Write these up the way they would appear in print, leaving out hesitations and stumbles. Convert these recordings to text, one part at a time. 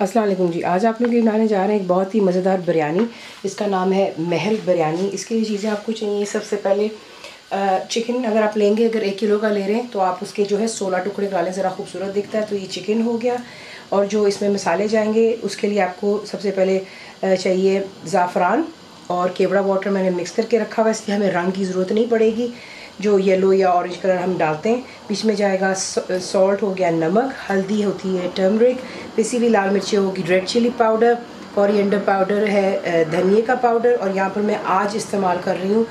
अस्सलाम वालेकुम जी। आज आप लोग ये बनाने जा रहे हैं एक बहुत ही मज़ेदार बिरयानी। इसका नाम है महल बिरयानी। इसके लिए चीज़ें आपको चाहिए। सबसे पहले चिकन अगर आप लेंगे, अगर 1 किलो का ले रहे हैं तो आप उसके जो है 16 टुकड़े करा लें, ज़रा खूबसूरत दिखता है। तो ये चिकन हो गया। और जो इसमें मसाले जाएंगे उसके लिए आपको सबसे पहले चाहिए ज़ाफ़रान और केवड़ा वाटर मैंने मिक्स करके रखा हुआ है, इसलिए हमें रंग की ज़रूरत नहीं पड़ेगी। जो येलो या ऑरेंज कलर हम डालते हैं। बीच में जाएगा सॉल्ट हो गया, नमक, हल्दी होती है टर्मरिक, पिसी हुई लाल मिर्ची होगी, red chilli powder, coriander powder है, धनिए का पाउडर। और यहाँ पर मैं आज इस्तेमाल कर रही हूँ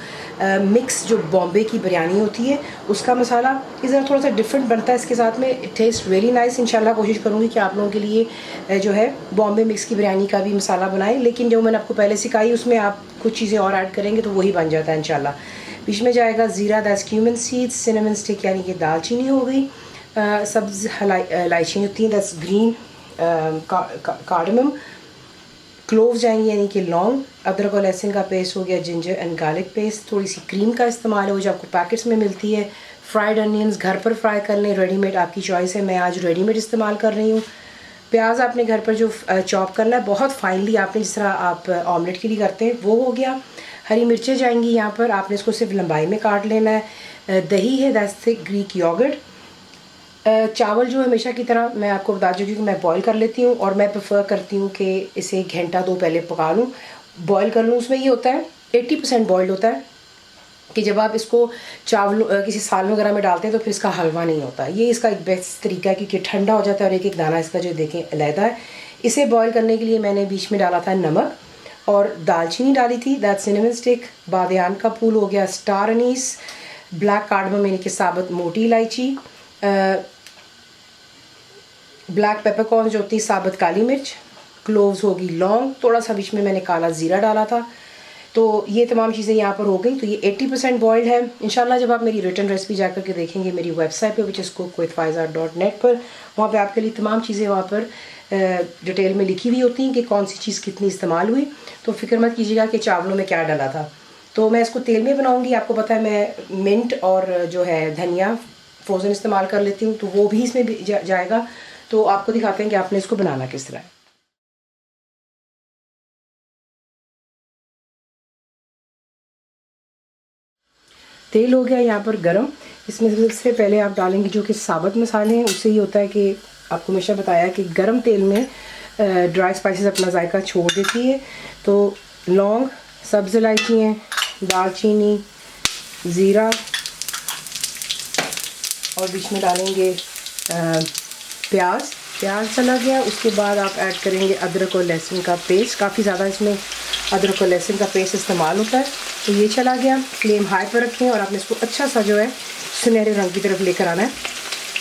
मिक्स जो बॉम्बे की बिरयानी होती है उसका मसाला। ये ज़रा थोड़ा सा डिफरेंट बनता है इसके साथ में। It taste very nice. इंशाल्लाह कोशिश करूँगी कि आप लोगों के लिए जो है बॉम्बे मिक्स की बिरयानी का भी मसाला बनाएं, लेकिन जो मैंने आपको पहले सिखाई उसमें आप कुछ चीज़ें और ऐड करेंगे तो वही बन जाता है इंशाल्लाह। बीच में जाएगा ज़ीरा, that's cumin seeds, cinnamon stick यानी कि दालचीनी हो गई, सब्ज़ इलायची होती हैं, दैट्स ग्रीन कार्डमम, क्लोव जाएंगी यानी कि लौंग, अदरक और लहसुन का पेस्ट हो गया, जिंजर एंड गार्लिक पेस्ट, थोड़ी सी क्रीम का इस्तेमाल हो जो आपको पैकेट्स में मिलती है। फ्राइड अनियंस घर पर फ्राई कर लें, रेडीमेड आपकी चॉइस है, मैं आज रेडीमेड इस्तेमाल कर रही हूँ। प्याज आपने घर पर जो चॉप करना है बहुत फाइनली, आपने जिस तरह आप ऑमलेट के लिए करते हैं वो हो गया। हरी मिर्चें जाएंगी यहाँ पर, आपने इसको सिर्फ लंबाई में काट लेना है। दही है, दैट्स थिक ग्रीक योगर्ट। चावल जो हमेशा की तरह मैं आपको बता दूँगी कि मैं बॉईल कर लेती हूँ, और मैं प्रेफर करती हूँ कि इसे 1 घंटा 2 पहले पका लूँ, बॉईल कर लूँ। उसमें ये होता है 80% बॉइल्ड होता है कि जब आप इसको चावल किसी सालन वगैरह में डालते हैं तो फिर इसका हलवा नहीं होता। ये इसका एक बेस्ट तरीका है क्योंकि ठंडा हो जाता है और एक एक दाना इसका जो देखें अलहदा है। इसे बॉईल करने के लिए मैंने बीच में डाला था नमक और दालचीनी डाली थी, दैट सिनेमन स्टिक, बादियान का फूल हो गया, स्टार अनीस, ब्लैक कार्डमम यानी कि साबुत मोटी इलायची, ब्लैक पेपरकॉर्न जो होती है साबुत काली मिर्च, क्लोव्स होगी, लौंग, थोड़ा सा बीच में मैंने काला ज़ीरा डाला था। तो ये तमाम चीज़ें यहाँ पर हो गई। तो ये 80% बॉइल्ड है। इंशाल्लाह जब आप मेरी रिटर्न रेसिपी जा करके देखेंगे मेरी वेबसाइट पे, विच इज़ cookWithFaiza.net पर, वहाँ पे आपके लिए तमाम चीज़ें वहाँ पर डिटेल में लिखी हुई होती हैं कि कौन सी चीज़ कितनी इस्तेमाल हुई। तो फिक्र मत कीजिएगा कि चावलों में क्या डाला था। तो मैं इसको तेल में बनाऊँगी। आपको पता है मैं मिंट और जो है धनिया फ्रोज़न इस्तेमाल कर लेती हूँ, तो वो भी इसमें भी जाएगा। तो आपको दिखाते हैं कि आपने इसको बनाना किस तरह है। तेल हो गया यहाँ पर गरम। इसमें सबसे पहले आप डालेंगे जो कि साबुत मसाले हैं। उससे ये होता है कि आपको हमेशा बताया कि गरम तेल में ड्राई स्पाइसेस अपना जायका छोड़ देती है। तो लौंग, सब्ज़ इलायची हैं, दालचीनी, ज़ीरा, और बीच में डालेंगे प्याज चला गया। उसके बाद आप ऐड करेंगे अदरक और लहसुन का पेस्ट। काफ़ी ज़्यादा इसमें अदरक और लहसुन का पेस्ट इस्तेमाल होता है। तो ये चला गया। फ्लेम हाई पर रखें और आपने इसको अच्छा सा जो है सुनहरे रंग की तरफ लेकर आना है।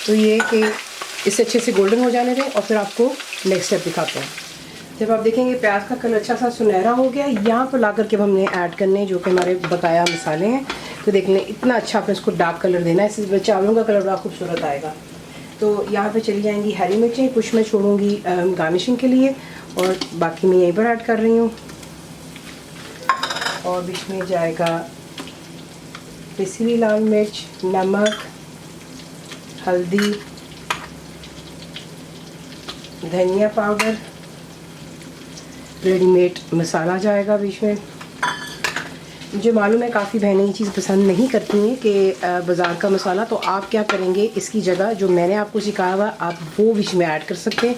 तो ये कि इसे अच्छे से गोल्डन हो जाने दें और फिर आपको नेक्स्ट स्टेप दिखाते हैं। जब आप देखेंगे प्याज का कलर अच्छा सा सुनहरा हो गया, यहाँ पर ला करके हमने ऐड करने जो कि हमारे बकाया मसाले हैं। तो देख लें इतना अच्छा आपने इसको डार्क कलर देना है, इससे चावलों का कलर बड़ा खूबसूरत आएगा। तो यहाँ पे चली जाएंगी हरी मिर्चें, कुछ मैं छोड़ूंगी गार्निशिंग के लिए और बाकी मैं यहीं पर ऐड कर रही हूँ। और बीच में जाएगा पिसी हुई लाल मिर्च, नमक, हल्दी, धनिया पाउडर, रेडीमेड मसाला जाएगा बीच में। मुझे मालूम है काफ़ी बहनें ये चीज़ पसंद नहीं करती हैं कि बाज़ार का मसाला, तो आप क्या करेंगे इसकी जगह जो मैंने आपको सिखाया हुआ आप वो बीच में ऐड कर सकते हैं।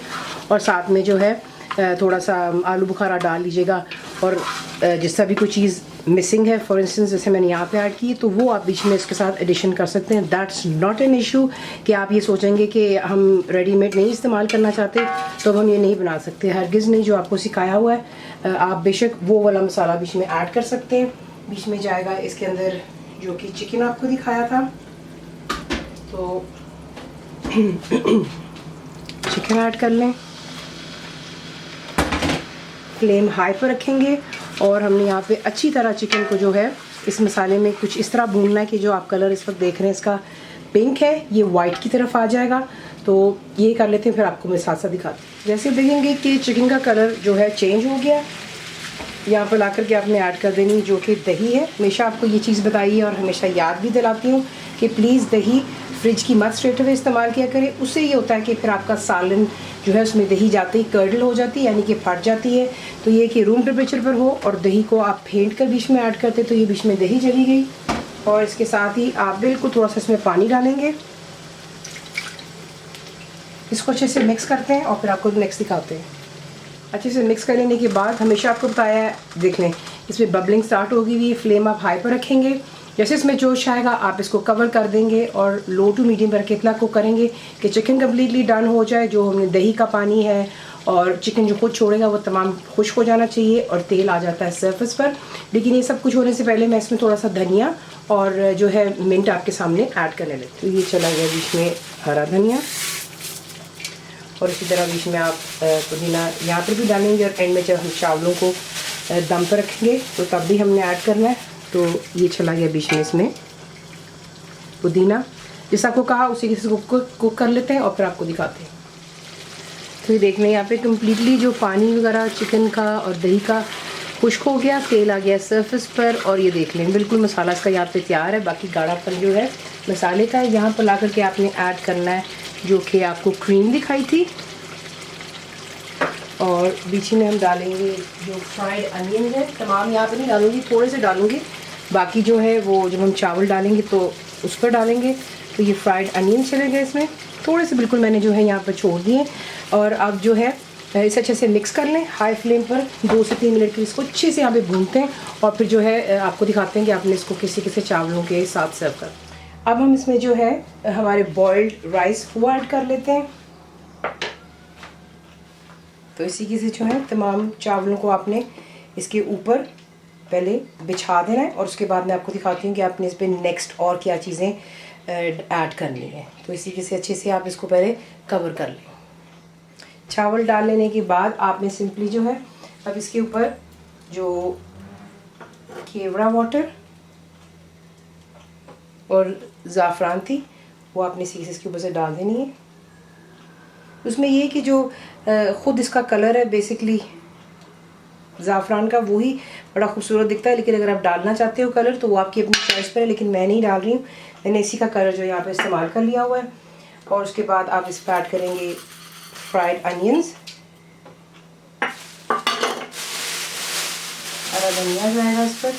और साथ में जो है थोड़ा सा आलू बुखारा डाल लीजिएगा। और जिस तरह भी कोई चीज़ मिसिंग है, फॉर इंस्टेंस जैसे मैंने यहाँ पे ऐड की, तो वो आप बीच में इसके साथ एडिशन कर सकते हैं। दैट्स नॉट एन इशू कि आप ये सोचेंगे कि हम रेडीमेड नहीं इस्तेमाल करना चाहते तो हम ये नहीं बना सकते। हरगिज़ नहीं, जो आपको सिखाया हुआ है आप बेशक वो वाला मसाला बीच में ऐड कर सकते हैं। बीच में जाएगा इसके अंदर जो कि चिकन आपको दिखाया था, तो चिकन ऐड कर लें। फ्लेम हाई पर रखेंगे और हमने यहाँ पे अच्छी तरह चिकन को जो है इस मसाले में कुछ इस तरह भूनना है कि जो आप कलर इस वक्त देख रहे हैं इसका पिंक है, ये वाइट की तरफ आ जाएगा। तो ये कर लेते हैं, फिर आपको मैं साथ साथ दिखाती हूँ। जैसे देखेंगे कि चिकन का कलर जो है चेंज हो गया, यहाँ पर ला कर के आपने ऐड कर देनी जो कि दही है। हमेशा आपको ये चीज़ बताई है और हमेशा याद भी दिलाती हूँ कि प्लीज़ दही फ्रिज की मत स्ट्रेट अवे इस्तेमाल किया करें। उससे ये होता है कि फिर आपका सालन जो है उसमें दही जाते ही कर्डल हो जाती है, यानी कि फट जाती है। तो ये कि रूम टेम्परेचर पर हो और दही को आप फेंट कर बीच में ऐड करते, तो ये बीच में दही चली गई। और इसके साथ ही आप बिल्कुल थोड़ा सा इसमें पानी डालेंगे, इसको अच्छे से मिक्स करते हैं और फिर आपको नेक्स्ट दिखाते हैं। अच्छे से मिक्स कर लेने के बाद हमेशा आपको बताया है, देख लें इसमें बबलिंग स्टार्ट होगी हुई, फ्लेम आप हाई पर रखेंगे। जैसे इसमें जोश आएगा आप इसको कवर कर देंगे और लो टू मीडियम पर कितना को करेंगे कि चिकन कम्प्लीटली डन हो जाए। जो हमने दही का पानी है और चिकन जो खुद छोड़ेगा वो तमाम खुश्क हो जाना चाहिए और तेल आ जाता है सरफेस पर। लेकिन ये सब कुछ होने से पहले मैं इसमें थोड़ा सा धनिया और जो है मिंट आपके सामने ऐड करने लगती हूँ। तो ये चला गया बीच में हरा धनिया, और इसी तरह बीच में आप पुदीना यहाँ पर भी डालेंगे। और एंड में जब हम चावलों को दम पर रखेंगे तो तब भी हमने ऐड करना है। तो ये चला गया बीच में इसमें पुदीना। जैसा आपको कहा उसी के साथ कुक कर लेते हैं और फिर आपको दिखाते हैं। तो ये देख लें यहाँ पे कम्प्लीटली जो पानी वगैरह चिकन का और दही का खुश्क हो गया, तेल आ गया सरफेस पर। और ये देख लें बिल्कुल मसाला इसका यहाँ पे तैयार है। बाकी गाढ़ापन जो है मसाले का है यहाँ पर ला करके आपने ऐड करना है, जो कि आपको क्रीम दिखाई थी। और बीच में हम डालेंगे जो फ्राइड अनियन है, तमाम यहाँ पे नहीं डालूंगी, थोड़े से डालूंगी। बाकी जो है वो जब हम चावल डालेंगे तो उस पर डालेंगे। तो ये फ्राइड अनियन चले गए इसमें, थोड़े से बिल्कुल मैंने जो है यहाँ पर छोड़ दिए। और अब जो है इसे अच्छे से मिक्स कर लें हाई फ्लेम पर 2 से 3 मिनट के इसको अच्छे से यहाँ पे भूनते हैं। और फिर जो है आपको दिखाते हैं कि आपने इसको किसी किसी चावलों के साथ सर्व कर। अब हम इसमें जो है हमारे बॉइल्ड राइस वो ऐड कर लेते हैं। तो इसी के से जो है तमाम चावलों को आपने इसके ऊपर पहले बिछा देना है और उसके बाद मैं आपको दिखाती हूँ कि आपने इस पर नेक्स्ट और क्या चीज़ें ऐड करनी है। तो इसी के से अच्छे से आप इसको पहले कवर कर लें। चावल डाल लेने के बाद आपने सिंपली जो है अब इसके ऊपर जो केवड़ा वाटर और ज़ाफ़रान थी वो आपने इसी से इसके ऊपर से डाल देनी है। उसमें ये कि जो ख़ुद इसका कलर है बेसिकली ज़ाफ़रान का, वही बड़ा खूबसूरत दिखता है। लेकिन अगर आप डालना चाहते हो कलर तो वो आपकी अपनी चॉइस पर है, लेकिन मैं नहीं डाल रही हूँ। मैंने इसी का कलर जो यहाँ पे इस्तेमाल कर लिया हुआ है। और उसके बाद आप इस पर ऐड करेंगे फ्राइड अनियंस, हरा धनिया जाएगा इस पर,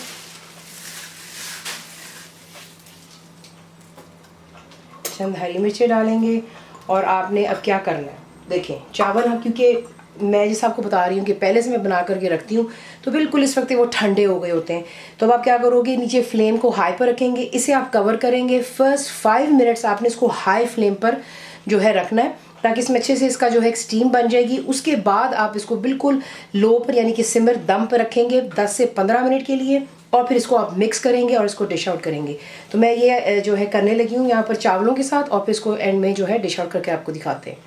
चंद हरी मिर्चें डालेंगे। और आपने अब क्या करना है, देखें चावल हम, क्योंकि मैं जैसे आपको बता रही हूँ कि पहले से मैं बना करके रखती हूँ तो बिल्कुल इस वक्त वो ठंडे हो गए होते हैं। तो अब आप क्या करोगे, नीचे फ्लेम को हाई पर रखेंगे, इसे आप कवर करेंगे। फर्स्ट 5 मिनट्स आपने इसको हाई फ्लेम पर जो है रखना है ताकि इसमें अच्छे से इसका जो है एक स्टीम बन जाएगी। उसके बाद आप इसको बिल्कुल लो पर यानी कि सिमर दम पर रखेंगे 10 से 15 मिनट के लिए। और फिर इसको आप मिक्स करेंगे और इसको डिश आउट करेंगे। तो मैं ये जो है करने लगी हूँ यहाँ पर चावलों के साथ, और फिर इसको एंड में जो है डिश आउट करके आपको दिखाते हैं।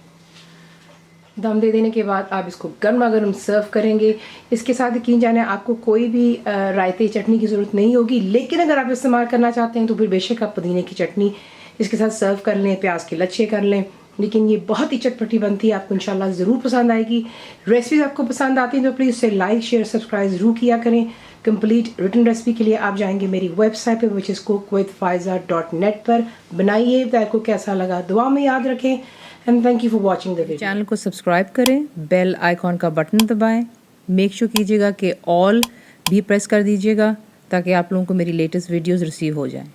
दम दे देने के बाद आप इसको गर्मा गर्म सर्व करेंगे। इसके साथ यकीन जाने आपको कोई भी रायते चटनी की ज़रूरत नहीं होगी, लेकिन अगर आप इस्तेमाल करना चाहते हैं तो फिर बेशक आप पुदीने की चटनी इसके साथ सर्व कर लें, प्याज के लच्छे कर लें। लेकिन ये बहुत ही चटपटी बनती है, आपको इंशाल्लाह ज़रूर पसंद आएगी। रेसिपीज़ आपको पसंद आती हैं तो प्लीज़ उसे लाइक शेयर सब्सक्राइब ज़रूर किया करें। कंप्लीट रिटन रेसिपी के लिए आप जाएंगे मेरी वेबसाइट पे विच इज़ cookwithfaiza.net पर। बनाइए, आपको कैसा लगा दुआ में याद रखें। And thank you for watching the video. Channel को सब्सक्राइब करें, बेल आइकॉन का बटन दबाएं, मेक श्योर कीजिएगा कि ऑल भी प्रेस कर दीजिएगा ताकि आप लोगों को मेरी लेटेस्ट वीडियोस रिसीव हो जाएं।